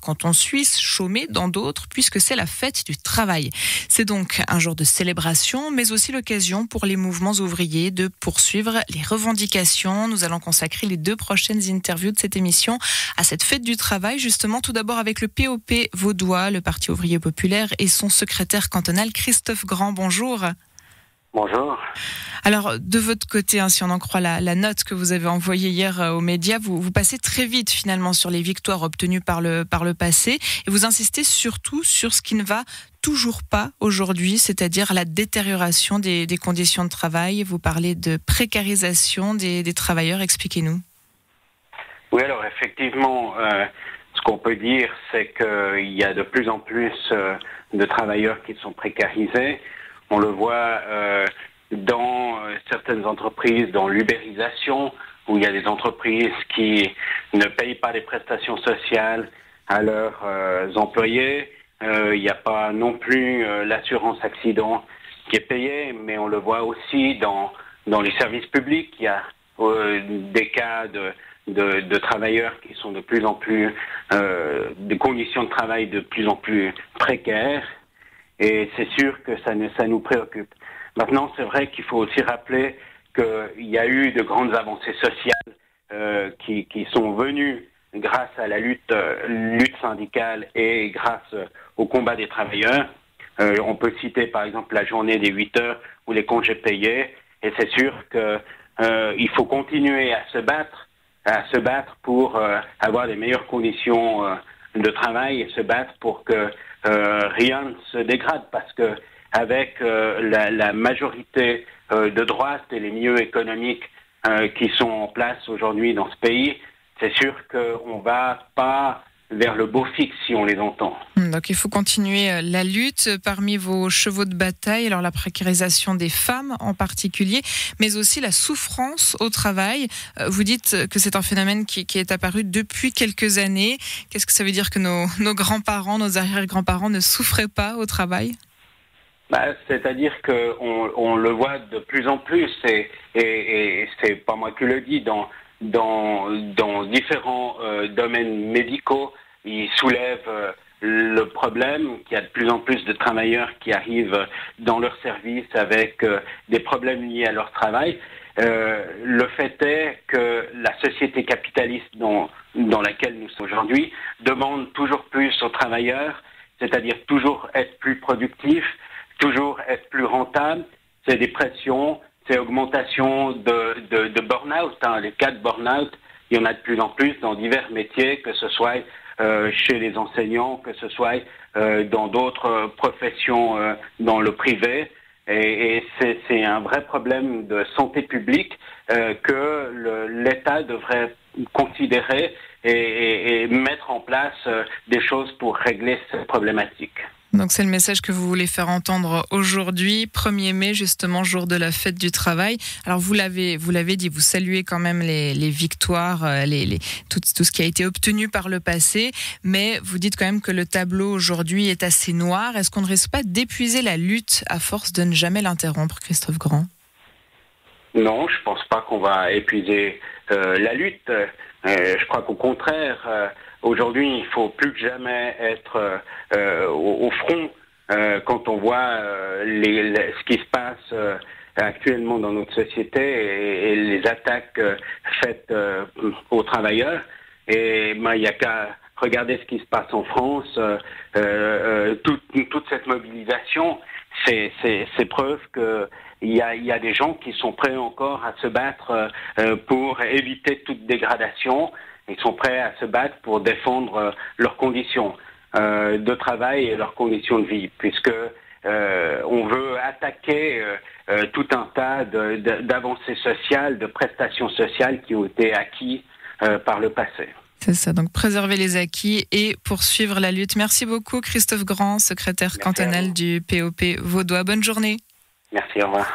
canton suisse, chômé dans d'autres, puisque c'est la fête du travail. C'est donc un jour de célébration, mais aussi l'occasion pour les mouvements ouvriers de poursuivre les revendications. Nous allons consacrer les 2 prochaines interviews de cette émission à cette fête du travail, justement tout d'abord avec le POP vaudois, le Parti ouvrier populaire, et son secrétaire cantonal Christophe Grand. Bonjour. Bonjour. Alors, de votre côté, si on en croit la note que vous avez envoyée hier aux médias, vous passez très vite finalement sur les victoires obtenues par le passé et vous insistez surtout sur ce qui ne va toujours pas aujourd'hui, c'est-à-dire la détérioration des conditions de travail. Vous parlez de précarisation des travailleurs. Expliquez-nous. Oui, alors effectivement, ce qu'on peut dire, c'est qu'il y a de plus en plus de travailleurs qui sont précarisés. On le voit dans certaines entreprises, dans l'ubérisation, où il y a des entreprises qui ne payent pas les prestations sociales à leurs employés. Il n'y a pas non plus l'assurance accident qui est payée, mais on le voit aussi dans les services publics. Il y a des cas de travailleurs qui sont de plus en plus, des conditions de travail de plus en plus précaires. Et c'est sûr que ça nous préoccupe. Maintenant, c'est vrai qu'il faut aussi rappeler qu'il y a eu de grandes avancées sociales qui sont venues grâce à la lutte syndicale et grâce au combat des travailleurs. On peut citer par exemple la journée des 8 heures ou les congés payés. Et c'est sûr qu'il faut continuer à se battre pour avoir des meilleures conditions de travail et se battre pour que rien ne se dégrade, parce que avec la majorité de droite et les milieux économiques qui sont en place aujourd'hui dans ce pays, c'est sûr qu'on va pas vers le beau fixe si on les entend. Donc il faut continuer la lutte. Parmi vos chevaux de bataille, alors la précarisation des femmes en particulier, mais aussi la souffrance au travail. Vous dites que c'est un phénomène qui est apparu depuis quelques années. Qu'est-ce que ça veut dire que nos grands-parents, nos arrière-grands-parents ne souffraient pas au travail ? C'est-à-dire qu'on le voit de plus en plus, et c'est pas moi qui le dis, dans différents domaines médicaux, ils soulèvent le problème qu'il y a de plus en plus de travailleurs qui arrivent dans leur service avec des problèmes liés à leur travail. Le fait est que la société capitaliste dans laquelle nous sommes aujourd'hui demande toujours plus aux travailleurs, c'est-à-dire toujours être plus productif, toujours être plus rentable. C'est des pressions, c'est augmentation de burn-out. Les cas de burn-out, il y en a de plus en plus dans divers métiers, que ce soit chez les enseignants, que ce soit dans d'autres professions dans le privé. Et c'est un vrai problème de santé publique que l'État devrait considérer et mettre en place des choses pour régler cette problématique. Donc c'est le message que vous voulez faire entendre aujourd'hui, 1er mai, justement, jour de la fête du travail. Alors vous l'avez dit, vous saluez quand même les victoires, tout ce qui a été obtenu par le passé, mais vous dites quand même que le tableau aujourd'hui est assez noir. Est-ce qu'on ne risque pas d'épuiser la lutte à force de ne jamais l'interrompre, Christophe Grand ? Non, je pense pas qu'on va épuiser la lutte. Je crois qu'au contraire, aujourd'hui, il faut plus que jamais être au front quand on voit ce qui se passe actuellement dans notre société et les attaques faites aux travailleurs. Et il n'y a qu'à regarder ce qui se passe en France. Toute cette mobilisation, c'est preuve que il y a des gens qui sont prêts encore à se battre pour éviter toute dégradation. Ils sont prêts à se battre pour défendre leurs conditions de travail et leurs conditions de vie, puisque on veut attaquer tout un tas d'avancées sociales, de prestations sociales qui ont été acquis par le passé. C'est ça, donc préserver les acquis et poursuivre la lutte. Merci beaucoup Christophe Grand, secrétaire cantonal du POP vaudois. Bonne journée. Merci, au revoir.